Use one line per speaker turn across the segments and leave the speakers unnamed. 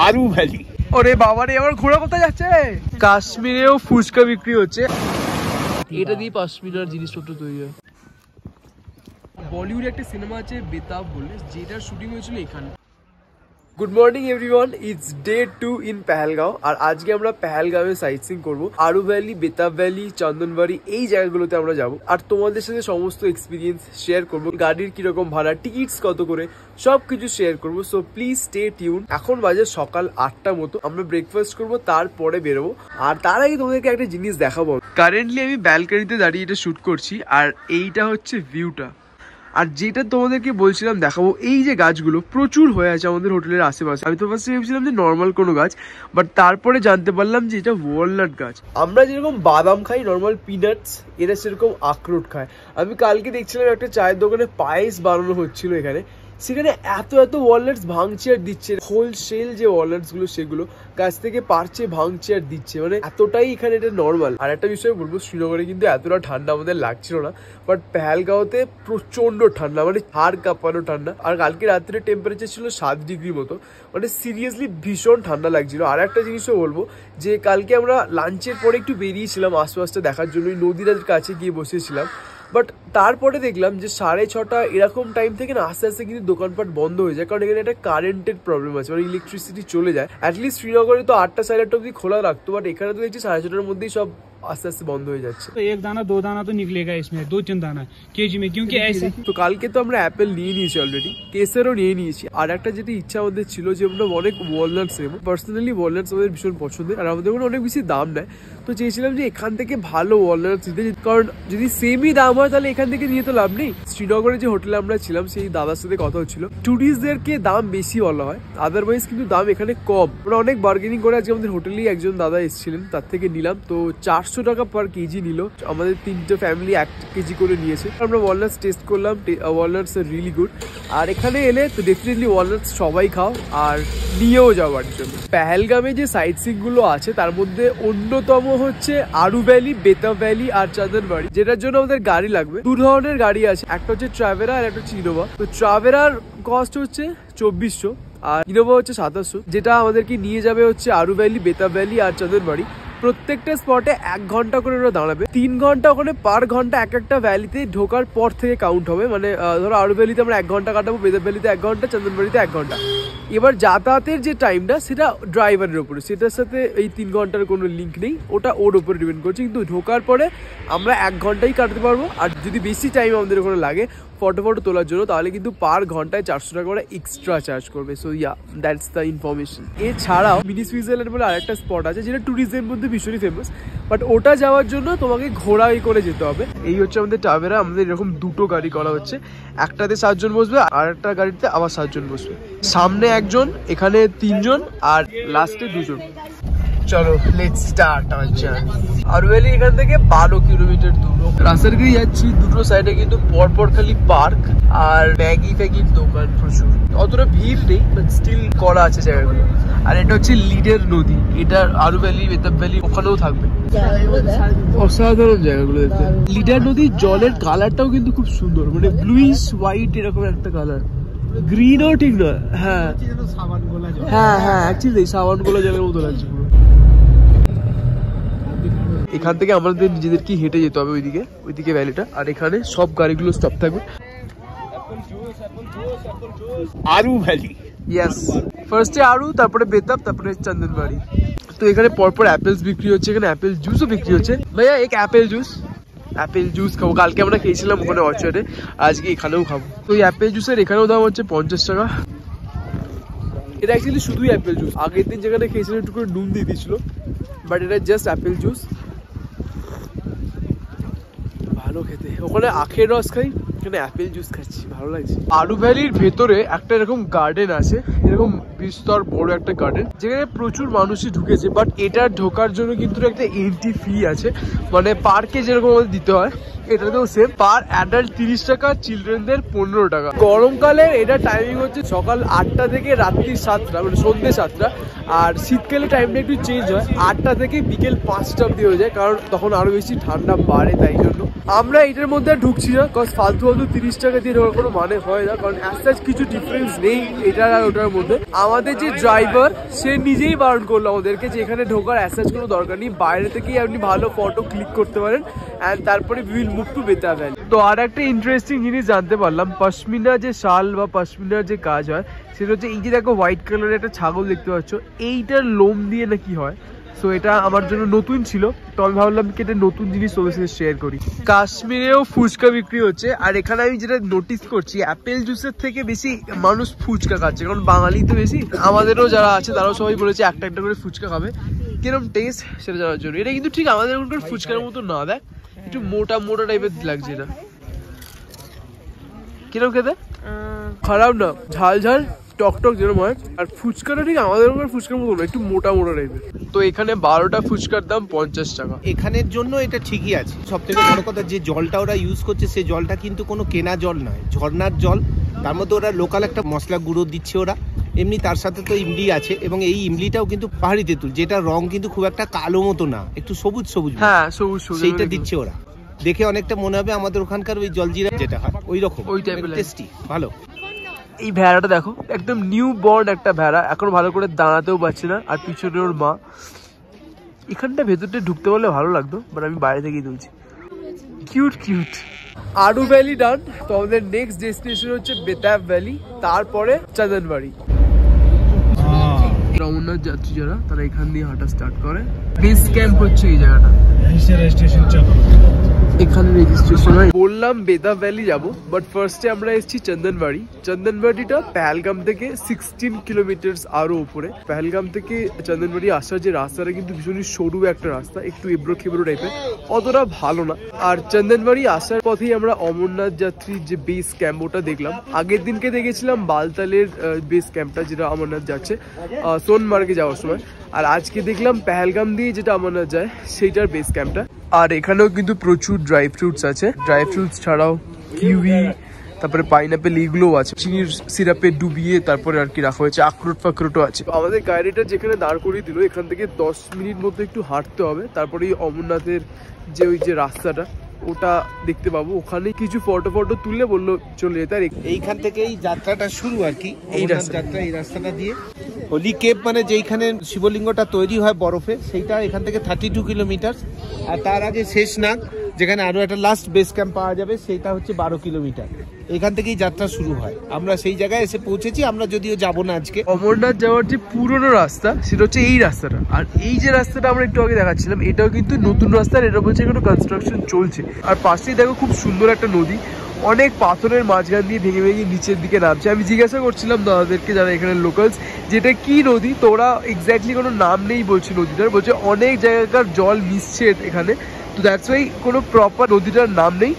আরু valley. ওরে বাবা রে, আমার ঘোড়া কোথায় যাচ্ছে? কাশ্মীরেও ফুচকা বিক্রি হচ্ছে, এটা দিয়ে পাশমিনার জিনিসপত্র তৈরি হয়। বলিউডে একটা সিনেমা আছে বেতাব বলে, যেটার শুটিং হয়েছিল এখানে। Good morning everyone, it's day 2 in Pahalgam. আর আজকে আমরা পেহেলগাঁওয়ে সাইট সিইং করবো। আরু ভ্যালি, বেতাব ভ্যালি, চন্দনবাড়ি, এই জায়গাগুলোতে আমরা যাবো। আর তোমাদের সাথে সমস্ত এক্সপিরিয়েন্স শেয়ার করবো, গাড়ির কিরকম ভাড়া, টিকিটস কত করে, সবকিছু শেয়ার করবো। So please stay tune. এখন বাজে সকাল 8টার মতো, আমরা ব্রেকফাস্ট করবো, তারপরে বেরোবো। আর তার আগে তোমাদেরকে একটা জিনিস দেখাবো। কারেন্টলি আমি ব্যালকনিতে দাঁড়িয়ে এটা শুট করছি, আর এইটা হচ্ছে ভিউটা। আর যেটা তোমাদেরকে বলছিলাম দেখাবো, এই যে গাছগুলো প্রচুর হয়ে আছে আমাদের হোটেলের আশেপাশে। আমি তো ফার্স্টে ভেবেছিলাম যে নর্মাল কোনো গাছ, বাট তারপরে জানতে পারলাম যে এটা ওয়ালনাট গাছ। আমরা যেরকম বাদাম খাই, নর্মাল পিনাটস, এরা সেরকম আখরোট খায়। আমি কালকে দেখছিলাম একটা চায়ের দোকানে পায়েস বানানো হচ্ছিল এখানে, সেখানে এত ওয়ালনাটস ভাঙছে আর দিচ্ছে, হোলসেল যে ওয়ালনাটস গুলো সেগুলো গাছ থেকে পারছে, ভাঙছে আর দিচ্ছে, মানে এতটাই এখানে এটা নর্মাল। আর একটা বিষয় বলবো, শ্রীনগরে কিন্তু এতটা ঠান্ডা আমাদের লাগছিল না, বাট পেহেলগাঁওতে প্রচন্ড ঠান্ডা, মানে হাড় কাঁপানো ঠান্ডা। আর কালকে রাত্রে টেম্পারেচার ছিল 7 ডিগ্রি মতো, মানে সিরিয়াসলি ভীষণ ঠান্ডা লাগছিল। আর একটা জিনিসও বলবো যে কালকে আমরা লাঞ্চের পরে একটু বেরিয়েছিলাম আশপাশটা দেখার জন্য, নদীর কাছে গিয়ে বসেছিলাম। বাট তারপরে দেখলাম যে 6:30 এরকম টাইম থেকে না আস্তে আস্তে কিন্তু দোকানপাট বন্ধ হয়ে যায়, কারণ এখানে একটা কারেন্টের প্রবলেম আছে, মানে ইলেকট্রিসিটি চলে যায়। অ্যাটলিস্ট শ্রীনগরে তো 8টা 8:30 অব্দি খোলা রাখতো, বাট এখানে তো দেখছি 6:30টার মধ্যেই সব আস্তে আস্তে বন্ধ হয়ে যাচ্ছে।
तो एक दाना दो दाना तो निकलेगा इसमें, 2-3 दाना केजी में, क्योंकि ऐसे।
তো কালকে তো আমরা অ্যাপেল নিয়ে নিয়েছি অলরেডি, কেসারও নিয়ে নিয়েছি। আর একটা যেটা ইচ্ছা আমাদের ছিল যে আমরা অনেক ওয়ালনাটস নেবো। পার্সোনালি ওয়ালনাটস আমাদের ভীষণ পছন্দের, আর আমাদের অনেক বেশি দাম নেয়। তো চেয়েছিলাম যে এখান থেকে ভালো ওয়ালনাটস নিতে, কারণ যদি সেমই দাম হয় তাহলে এখান থেকে নিয়ে তো লাভ নেই। শ্রীনগরে যে হোটেলে আমরা ছিলাম সেই দাদার সাথে কথা হচ্ছিল, টুরিস্টদেরকে দাম বেশি বলা হয়, আদারওয়াইজ কিন্তু দাম এখানে কম। আমরা অনেক বার্গেনিং করে আজকে আমাদের হোটেলেই একজন দাদা এসেছিলেন, তার থেকে নিলাম। তো 400 টাকা পার কেজি নিল। আমাদের 3টে ফ্যামিলি 1 কেজি করে নিয়েছে। আমরা ওয়ালনাটস টেস্ট করলাম, ওয়ালনাটস আর রিয়েলি গুড। আর এখানে এলে তো ডেফিনেটলি ওয়ালনাটস সবাই খাও আর নিয়েও যাওয়ার জন্য। পেহেলগামে যে সাইট সিইং গুলো আছে তার মধ্যে অন্যতম হচ্ছে আরু ভ্যালি, বেতাব ভ্যালি আর চন্দনবাড়ি, যেটার জন্য আমাদের গাড়ি লাগবে। 2 ধরনের গাড়ি আছে, একটা হচ্ছে ট্রাভেরা আর একটা হচ্ছে ইনোভা। তো ট্রাভেরার কস্ট হচ্ছে 2400 আর ইনোভা হচ্ছে 2700, যেটা আমাদেরকে নিয়ে যাবে হচ্ছে আরু ভ্যালি, বেতাব ভ্যালি আর চন্দনবাড়ি। প্রত্যেকটা স্পটে 1 ঘন্টা করে ওরা দাঁড়াবে, 3 ঘন্টা ওখানে পার ঘন্টা একটা ভ্যালিতে ঢোকার পর থেকে কাউন্ট হবে। মানে ধরো আরু ভ্যালিতে আমরা 1 ঘন্টা কাটাবো, বেতাব ভ্যালিতে 1 ঘন্টা, চন্দনবাড়িতে 1 ঘন্টা। এবার যাতায়াতের যে টাইমটা সেটা ড্রাইভারের উপরে, সেটার সাথে এই 3 ঘন্টার কোনো লিঙ্ক নেই, ওটা ওর উপরে ডিপেন্ড করছে। কিন্তু ঢোকার পরে আমরা 1 ঘন্টাই কাটাতে পারবো। আর যদি বেশি টাইম আমাদের ওখানে লাগে ফটো তোলার জন্য, তাহলে কিন্তু পার ঘন্টায় 400 টাকা করে এক্সট্রা চার্জ করবে। So yeah, that's the information. এছাড়াও মিনি সুইজারল্যান্ড বলে আরেকটা স্পট আছে, যেটা ট্যুরিজমের মধ্যে ভীষণই ফেমাস, বাট ওটা যাওয়ার জন্য তোমাকে ঘোড়ায় করে যেতে হবে। এই হচ্ছে আমাদের ট্রাভেরা। আমাদের এরকম 2টো গাড়ি করা হচ্ছে, একটাতে 7 জন বসবে, আর একটা গাড়িতে আবার 7 জন বসবে। সামনে 1 জন, এখানে 3 জন, আর লাস্টে 2 জন। চলো let's start our journey. Aru valley এখান থেকে 12 কিলোমিটার দূর। রাস্তার দিকে যাচ্ছি, দুটো সাইডে কিন্তু পরপর খালি পার্ক আর ম্যাগির দোকান প্রচুর। অতটা ভিড় নেই, বাট স্টিল করা আছে জায়গাগুলো। আর এটা হচ্ছে লিডার নদী, এটা আরু ভ্যালি, বেতাব ভ্যালি ওখানেও থাকবে। অসাধারণ জায়গাগুলো দেখতে। লিডার নদীর জলের কালারটাও কিন্তু খুব সুন্দর, মানে ব্লুইশ হোয়াইট এরকম একটা কালার, গ্রিনও ঠিক নয়। হ্যাঁ হ্যাঁ, অ্যাকচুয়ালি সাবান গোলা জলের মতো লাগছে পুরো। এখান থেকে আমাদের নিজেদেরকে হেঁটে যেতে হবে ওইদিকে ভ্যালিটা। আর এখানে সব গাড়িগুলো স্টপ থাকবে।
আরু ভ্যালি,
ইয়েস, ফার্স্টে আরু, তারপরে বেতাব, তারপরে চন্দনবাড়ি। তো এখানে পরপর অ্যাপেলস বিক্রি হচ্ছে, এখানে অ্যাপেল জুসও বিক্রি হচ্ছে। ভাইয়া এক অ্যাপেল জুস খাবো। কালকে আমরা খেয়েছিলাম ওখানে অর্চার্ডে, আজকে এখানেও খাবো। তো এই অ্যাপেল জুসের এখানেও দাম হচ্ছে 50 টাকা। এটা অ্যাকচুয়ালি শুধুই অ্যাপেল জুস। আগের দিন যেখানে খেয়েছিলাম একটু করে নুন দিয়ে দিয়েছিল, বাট এটা জাস্ট অ্যাপেল জুস। ভালো খেতে। ওখানে আখের রস খাই, এখানে অ্যাপেল জুস খাচ্ছি, ভালো লাগছে। আরু ভ্যালির ভেতরে একটা এরকম গার্ডেন আছে, এরকম বিস্তর বড় একটা গার্ডেন, যেখানে প্রচুর মানুষই ঢুকেছে। বাট এটা ঢোকার জন্য কিন্তু একটা এন্ট্রি ফি আছে, মানে পার্কে যেরকম আমাদের দিতে হয় এটাতেও সেম। পার অ্যাডাল্ট 30 টাকা, চিলড্রেনদের 15 টাকা। গরমকালে এটা টাইমিং হচ্ছে সকাল 8টা থেকে রাত্রি 7টা, মানে সন্ধ্যে 7টা। আর শীতকালে টাইমটা একটু চেঞ্জ হয়, 8টা থেকে বিকেল 5টা অব্দি হয়ে যায়, কারণ তখন আরো বেশি ঠান্ডা বাড়ে। তাই জন্য আমরা এটার মধ্যে ঢুকছি না, কজ ফালতু যেহেতু 30 টাকা দিয়ে ঢোকার কোনো মানে হয় না, কারণ অ্যাজ কিছু ডিফারেন্স নেই এটার আর ওটার মধ্যে। আমাদের যে ড্রাইভার সে নিজেই বারণ করলো আমাদেরকে যে এখানে ঢোকার অ্যাজ কোনো দরকার নেই, বাইরে থেকেই আপনি ভালো ফটো ক্লিক করতে পারেন অ্যান্ড তারপরে উই উইল মুভ টু বেতা ভ্যালি। তো আর একটা ইন্টারেস্টিং জিনিস জানতে পারলাম, পশমিনা যে শাল বা পশমিনার যে কাজ হয় সেটা হচ্ছে এই যে দেখো হোয়াইট কালারের একটা ছাগল দেখতে পাচ্ছ, এইটার লোম দিয়ে নাকি হয়। সো এটা আমার জন্য নতুন ছিল, তো আমি ভাবলাম কি এটা নতুন জিনিস তোমাদের সাথে শেয়ার করি। কাশ্মীরেও ফুচকা বিক্রি হচ্ছে, আর এখানে আমি যেটা নোটিস করছি অ্যাপেল জুসের থেকে বেশি মানুষ ফুচকা খাচ্ছে, কারণ বাঙালি তো বেশি। আমাদেরও যারা আছে তারাও সবাই বলেছে একটা একটা করে ফুচকা খাবে, কিরকম টেস্ট সেটা জানার জন্য। এটা কিন্তু ঠিক আমাদের ওখানকার ফুচকার মতো না, দেখ একটু মোটা মোটা টাইপের লাগছে এটা। কিরকম খেতে? খারাপ না, ঝাল ঝাল টক টক যেরকম হয়, আর ফুচকাটা ঠিক আমাদের ওখানে ফুচকার মতো না, একটু মোটা মোটা টাইপের। তো এখানে 12টা ফুচকার দাম 50 টাকা।
এখানের জন্য এটা ঠিকই আছে। সব থেকে বড় কথা, যে জলটা ওরা ইউজ করছে সেই জলটা কিন্তু কোনো কেনা জল নয়, ঝর্ণার জল। তার মধ্যে ওরা লোকাল একটা মশলা গুঁড়ো দিচ্ছে ওরা, এমনি তার সাথে তো ইমলি আছে, এবং এই ইমলিটাও কিন্তু পাহাড়ি তেঁতুল, যেটা রং কিন্তু খুব একটা কালো মতো না, একটু সবুজ সবুজ।
হ্যাঁ সবুজ সবুজ,
সেইটা দিচ্ছে ওরা। দেখে অনেকটা মনে হবে আমাদের ওখানকার ওই জলজিরা যেটা হয় ওই রকম,
ওই টাইপের
টেস্টি, ভালো।
এই ভেড়াটা দেখো, একদম নিউ বর্ন একটা ভেড়া, এখন ভালো করে দাঁড়াতেও পারছে না, আর পিছনে ওর মা। এখানটা ভেতরটা ঢুকতে পারলে ভালো লাগতো, বাট আমি বাইরে থেকেই তুলছি। Cute cute. Aru valley done, তো আমাদের নেক্সট ডেস্টিনেশন হচ্ছে বেতাব ভ্যালি, তারপরে চন্দনবাড়ি। অমরনাথ যাত্রী যারা, তারা এখান দিয়ে হাঁটা স্টার্ট করে। বেস ক্যাম্প হচ্ছে এই জায়গাটা, এখানে রেজিস্ট্রেশন হয়। বললাম বেতা ভ্যালি যাবো, বাট ফার্স্টে আমরা এসেছি চন্দনবাড়ি। চন্দনবাড়িটা পেহেলগাম থেকে 16 কিলোমিটার আরো উপরে। পেহেলগাম থেকে চন্দনবাড়ি আসার যে রাস্তাটা কিন্তু ভীষণই সরু একটা রাস্তা, একটু এবড়ো খেবড়ো টাইপের, অতটা ভালো না। আর চন্দনবাড়ি আসার পথেই আমরা অমরনাথ যাত্রীর যে বেস ক্যাম্প ওটা দেখলাম। আগের দিনকে দেখেছিলাম বালতালের বেস ক্যাম্পটা, যেটা অমরনাথ যাচ্ছে সোনমার্গে যাওয়ার সময়, আর আজকে দেখলাম পেহেলগাম দিয়ে যেটা অমরনাথ যায় সেইটার বেস ক্যাম্পটা। আর এখানেও কিন্তু প্রচুর ড্রাই ফ্রুটস আছে, ড্রাই ফ্রুটস ছাড়াও কিউই, তারপরে পাইনাপেল, এগুলোও আছে, চিনির সিরাপে ডুবিয়ে তারপরে আর কি রাখা হয়েছে, আখরোট ফাখরোটও আছে। আমাদের গাড়িটা যেখানে দাঁড় করিয়ে দিল, এখান থেকে 10 মিনিট মতো একটু হাঁটতে হবে, তারপরে এই অমরনাথের যে ওই যে রাস্তাটা ওটা দেখতে পাবো। ওখানে কিছু ফটো তুললে বললো চলে যেতে। আর
এইখান থেকে এই যাত্রাটা শুরু আর কি, এই যাত্রা এই রাস্তাটা দিয়ে। হোলি কেপ মানে যেইখানে শিবলিঙ্গটা তৈরি হয় বরফে, সেইটা এখান থেকে 32 কিলোমিটার। আর তার আগে শেষনাগ, যেখানে আরো একটা লাস্ট বেস ক্যাম্প পাওয়া যাবে, সেইটা হচ্ছে 12 কিলোমিটার। এখান থেকেই যাত্রা শুরু হয়। আমরা সেই জায়গায় এসে পৌঁছেছি, আমরা যদিও যাবো না আজকে।
অমরনাথ যাওয়ার যে পুরনো রাস্তা সেটা হচ্ছে এই রাস্তাটা, আর এই যে রাস্তাটা আমরা একটু আগে দেখাচ্ছিলাম এটাও কিন্তু নতুন রাস্তা, এটা বলছে কোনো কনস্ট্রাকশন চলছে। আর পাশেই দেখো খুব সুন্দর একটা নদী, অনেক পাথরের মাঝখান দিয়ে ভেঙে ভেঙে নিচের দিকে নামছে। আমি জিজ্ঞাসা করছিলাম দাদাদেরকে যারা এখানে লোকালস, যেটা কি নদী, তো ওরা এক্স্যাক্টলি কোনো নাম নেই বলছে নদীটার, বলছে অনেক জায়গাকার জল মিশছে এখানে, তো দ্যাটস ওয়াই কোনো প্রপার নদীটার নাম নেই,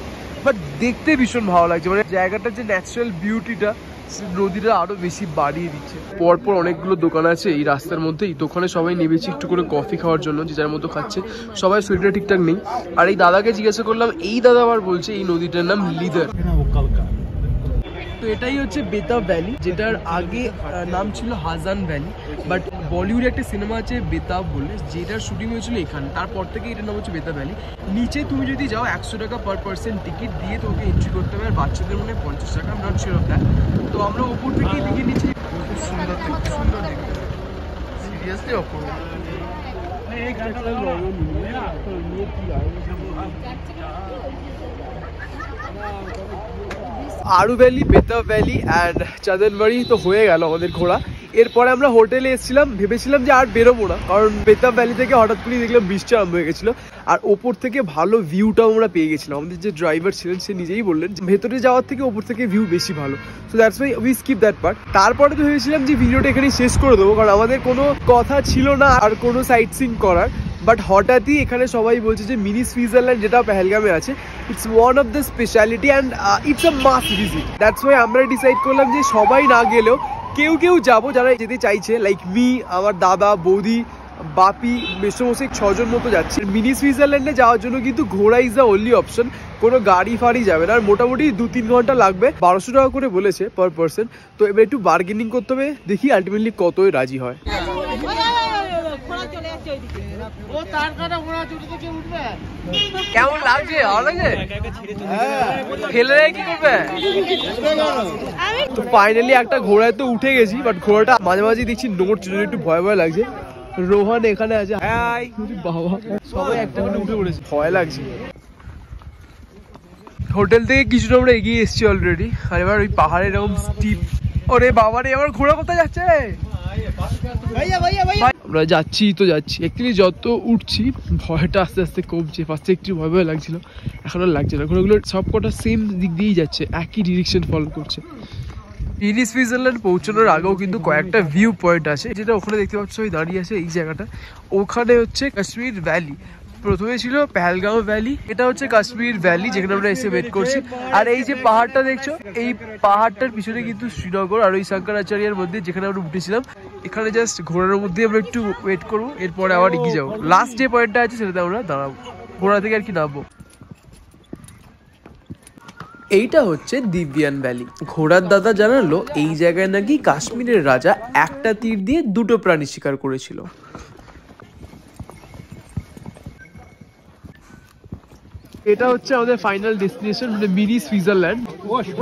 বাট দেখতে ভীষণ ভালো লাগছে। মানে জায়গাটার যে ন্যাচারাল বিউটিটা নদীটা আরো বেশি বাড়িয়ে দিচ্ছে। পরপর অনেকগুলো দোকান আছে এই রাস্তার মধ্যেই, তো ওখানে সবাই নেমেছি একটু করে কফি খাওয়ার জন্য, যে যার মতো খাচ্ছে। সবাই শরীরটা ঠিকঠাক নেই। আর এই দাদাকে জিজ্ঞাসা করলাম, এই দাদা আবার বলছে এই নদীটার নাম লিদার। তো এটাই হচ্ছে বেতাব ভ্যালি, যেটার আগে নাম ছিল হাজান ভ্যালি, বাট বলিউডে একটা সিনেমা আছে বেতাব বলে, যেটার শুটিং হয়েছিল এখানে, তারপর থেকে এটার নাম হচ্ছে বেতাব ভ্যালি। নিচে তুমি যদি যাও 100 টাকা পার পার্সন টিকিট দিয়ে তোমাকে এন্ট্রি করতে হবে, আর বাচ্চাদের মনে হয় 50 টাকা, আমি নট শিওর অফ দ্যাট। তো আমরা উপর থেকেই দেখে নিচ্ছি, খুব সুন্দর দেখতে, সুন্দর দেখতে, seriously Apurba. Aru valley, Betaab valley and Chandanbari তো হয়ে গেল আমাদের ঘোরা। এরপরে আমরা হোটেলে এসেছিলাম, ভেবেছিলাম যে আর বেরোবো না, কারণ বেতাব ভ্যালি থেকে হঠাৎ করেই দেখলাম বৃষ্টি আরম্ভ হয়ে গেছিলো, আর ওপর থেকে ভালো ভিউটাও আমরা পেয়ে গেছিলাম। আমাদের যে ড্রাইভার ছিলেন সে নিজেই বললেন ভেতরে যাওয়ার থেকে ওপর থেকে ভিউ বেশি ভালো, so that's why we skip that part. তারপরে তো ভেবেছিলাম যে ভিডিওটা এখানেই শেষ করে দেবো, কারণ আমাদের কোনো কথা ছিল না আর কোনো সাইট সিইং করার, বাট হঠাৎই এখানে সবাই বলছে যে মিনি সুইজারল্যান্ড যেটা পেহেলগামে আছে, it's one of the speciality and it's a must visit. That's why আমরা ডিসাইড করলাম যে সবাই না গেলেও কেউ যাবো যারা যেতে চাইছে, লাইক মি, আমার দাদা, বৌদি, বাপি, মেসোমশাই, 6 জন মতো যাচ্ছে। মিনি সুইজারল্যান্ডে যাওয়ার জন্য কিন্তু ঘোড়া ইজ দ্য অনলি অপশন, কোনো গাড়ি ফাড়ি যাবে না, আর মোটামুটি 2-3 ঘন্টা লাগবে। 1200 টাকা করে বলেছে পার পার্সন, তো এবার একটু বার্গেনিং করতে হবে, দেখি আলটিমেটলি কতই রাজি হয়। কেমন লাগছে? ভালো লাগছে? ফেলে কি করবে? তো ফাইনালি একটা ঘোড়ায় তো উঠে গেছি, বাট ঘোড়াটা মাঝে মাঝে দেখছি নড়ছে, একটু ভয় ভয় লাগছে। রোহান এখানে আছে, বাবা সবাই একটা করে উঠে পড়েছে, ভয় লাগছে। হোটেল থেকে কিছুটা আমরা এগিয়ে এসেছি অলরেডি, আর এবার ওই পাহাড়ের এরকম স্টিপ। ওরে বাবা রে, আমার ঘোড়া কোথায় যাচ্ছে? আমরা যাচ্ছি তো যাচ্ছি, অ্যাকচুয়ালি যত উঠছি ভয়টা আস্তে আস্তে কমছে। ফার্স্টে একটু ভয় ভয় লাগছিল, এখন আর লাগছে না। ঘোড়াগুলো সব কটা সেম দিক দিয়েই যাচ্ছে, একই ডিরেকশন ফলো করছে। মিনি সুইজারল্যান্ড পৌঁছানোর আগেও কিন্তু কয়েকটা ভিউ পয়েন্ট আছে, যেটা ওখানে দেখতে পাচ্ছ ওই দাঁড়িয়ে আছে এই জায়গাটা, ওখানে হচ্ছে কাশ্মীর ভ্যালি। প্রথমে ছিল পেহেলগাঁও ভ্যালি, এটা হচ্ছে কাশ্মীর ভ্যালি যেখানে আমরা এসে ওয়েট করছি। আর এই যে পাহাড়টা দেখছো, এই পাহাড়টার পিছনে কিন্তু শ্রীনগর আর ওই শঙ্করাচার্যের মধ্যে যেখানে আমরা উঠেছিলাম। এখানে জাস্ট ঘোড়ার মধ্যে আমরা একটু ওয়েট করবো, এরপরে আবার এগিয়ে যাবো। লাস্ট যে পয়েন্টটা আছে সেটাতে আমরা দাঁড়াবো, ঘোড়া থেকে আর কি নামবো। এইটা হচ্ছে দিব্যান ভ্যালি। ঘোড়ার দাদা জানালো এই জায়গায় নাকি কাশ্মীরের রাজা একটা তীর দিয়ে দুটো প্রাণী শিকার করেছিল। এটা হচ্ছে আমাদের ফাইনাল ডেস্টিনেশন, মানে মিনি সুইজারল্যান্ড।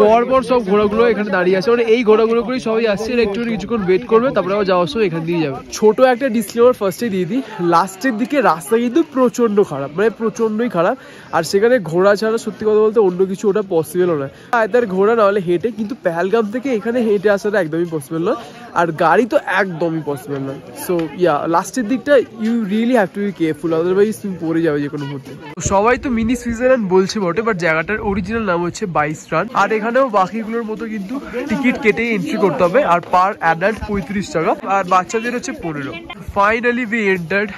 পরপর সব ঘোড়াগুলো এখানে দাঁড়িয়ে আছে, মানে এই ঘোড়াগুলো করেই সবাই আসছে। একটু কিছুক্ষণ ওয়েট করবে, তারপরে আবার যাওয়ার সময় এখান দিয়ে যাবে। ছোট একটা ডিসক্লেমার ফার্স্টে দিয়ে দিই, লাস্টের দিকে রাস্তা কিন্তু প্রচন্ড খারাপ, মানে প্রচন্ডই খারাপ। আর সেখানে ঘোড়া ছাড়া সত্যি কথা বলতে অন্য কিছু ওটা পসিবলও নয়। আয়তার ঘোড়া না হলে হেঁটে, কিন্তু পেহেলগাম থেকে এখানে হেঁটে আসাটা একদমই পসিবল নয়, আর গাড়ি তো একদমই পসিবল নয়। সো ইয়া, লাস্টের দিকটা you really have to be careful, otherwise তুমি পড়ে যাবে যে কোনো মুহূর্তে। সবাই তো মিনি সুইজারল্যান্ড বলছে বটে, বাট জায়গাটার অরিজিনাল নাম হচ্ছে বাইস্ট্রান। আর এখানেও বাকিগুলোর মতো কিন্তু টিকিট কেটে এন্ট্রি করতে হবে, আর পার অ্যাডাল্ট 35 টাকা, আর বাচ্চাদের হচ্ছে 15। Finally we entered.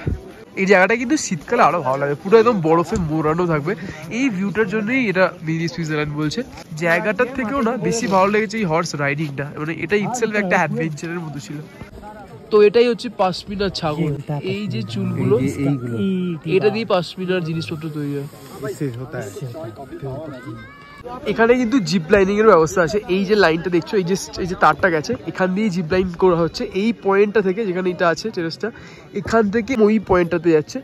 এই জায়গাটা কিন্তু শীতকালে আরো ভালো লাগে, পুরো একদম বরফে মোড়ানো থাকবে। এই ভিউটার জন্যই এটা মিনি সুইজারল্যান্ড বলছে। জায়গাটার থেকেও না বেশি ভালো লেগেছে এই হর্স রাইডিংটা, মানে এটা ইটসেলফ একটা অ্যাডভেঞ্চারের মতো ছিল। তো এটাই হচ্ছে পাশমিনার ছাগল, এই যে চুলগুলো এটা দিয়ে পাশমিনার জিনিসপত্র তৈরি হয়। এখানে কিন্তু জিপ লাইনিং এর ব্যবস্থা আছে। এই যে লাইনটা দেখছো, এই যে তারটা গেছে, এখান দিয়ে জিপ লাইন করা হচ্ছে। এই পয়েন্টটা থেকে, যেখানে এটা আছে টেরেসটা, এখান থেকে ওই পয়েন্টটাতে যাচ্ছে।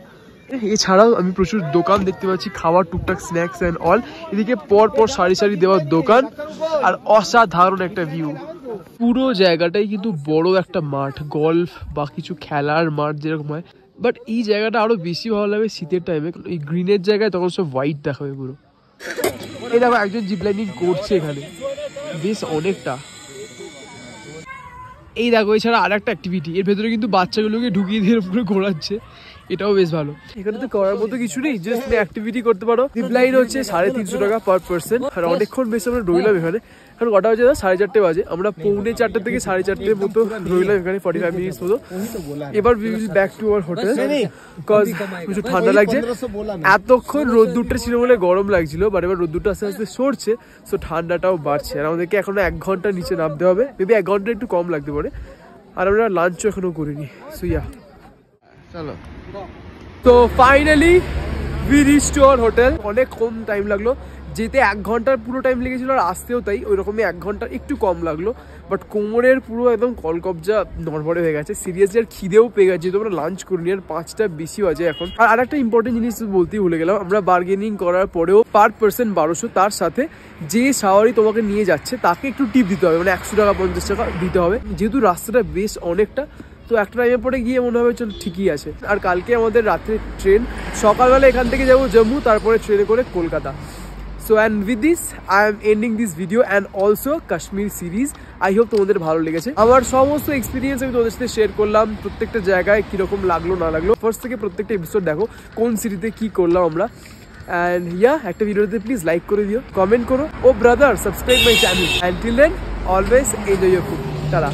এছাড়াও আমি প্রচুর দোকান দেখতে পাচ্ছি, খাবার, টুকটাক স্ন্যাক্স অ্যান্ড অল। এদিকে পর পর সারি সারি দেওয়ার দোকান, আর অসাধারণ একটা ভিউ। পুরো জায়গাটাই কিন্তু বড় একটা মাঠ, গল্ফ বা কিছু খেলার মাঠ যেরকম হয়। বাট এই জায়গাটা আরো বেশি ভালো লাগে শীতের টাইমে, এই গ্রিনের জায়গায় তখন সব হোয়াইট দেখাবে পুরো। এই দেখো একজন জিপ লাইনিং করছে এখানে, বেশ অনেকটা। এই দেখো এছাড়া আর একটা অ্যাক্টিভিটি, এর ভেতরে কিন্তু বাচ্চাগুলোকে ঢুকিয়ে দিয়ে পুরো ঘোরাচ্ছে, এটাও বেশ ভালো। এখানে তো করার মতো কিছু নেই, জাস্ট অ্যাক্টিভিটি করতে পারো। জিপ লাইন হচ্ছে 350 টাকা পার পার্সন। আর অনেকক্ষণ বেশ আমরা রইলাম এখানে। এখন কটা বাজে? 4:30 বাজে। আমরা 3:45 থেকে 4:30 মতো রইলাম এখানে, 45 মিনিটস মতো। এবার we will back to our hotel, because কিছু ঠান্ডা লাগছে। এতক্ষণ রোদ্দুরটা ছিল বলে গরম লাগছিল, বাট এবার রোদ্দুরটা আস্তে আস্তে সরছে, সো ঠান্ডাটাও বাড়ছে। আর আমাদেরকে এখনো 1 ঘন্টা নিচে নামতে হবে, মেবি 1 ঘন্টা একটু কম লাগতে পারে। আর আমরা লাঞ্চও এখনো করিনি, সো ইয়া চলো। তো finally we reach to our hotel. অনেক কম টাইম লাগলো, যেতে 1 ঘন্টার পুরো টাইম লেগেছিল, আর আসতেও তাই ওই রকমই 1 ঘন্টা একটু কম লাগলো। বাট কোমরের পুরো একদম কলকবজা নড়বড়ে হয়ে গেছে, সিরিয়াসলি। আর খিদেও পেয়ে গেছে, যেহেতু আমরা লাঞ্চ করিনি, আর 5টা বেশি বাজে এখন। আর একটা ইম্পর্টেন্ট জিনিস বলতেই ভুলে গেলাম, আমরা বার্গেনিং করার পরেও পার পার্সন 1200, তার সাথে যে সাওয়ারি তোমাকে নিয়ে যাচ্ছে তাকে একটু টিপ দিতে হবে, মানে 100 টাকা 50 টাকা দিতে হবে, যেহেতু রাস্তাটা বেশ অনেকটা। তো একটা টাইমের পরে গিয়ে মনে হবে চল ঠিকই আছে। আর কালকে আমাদের রাত্রে ট্রেন, সকালবেলা এখান থেকে যাবো জম্মু, তারপরে ট্রেনে করে Kolkata. So and with this I am ending this video and also Kashmir series. I hope তোমাদের ভালো লেগেছে। আমার সমস্ত এক্সপিরিয়েন্স আমি তোমাদের সাথে শেয়ার করলাম, প্রত্যেকটা জায়গায় কিরকম লাগলো না লাগলো। ফার্স্ট থেকে প্রত্যেকটা এপিসোড দেখো কোন সিরিজে কি করলাম আমরা। অ্যান্ড ইয়া, একটা ভিডিওতে প্লিজ লাইক করে দিও, কমেন্ট করো, ও brother subscribe my channel. And till then always enjoy your food. Tata.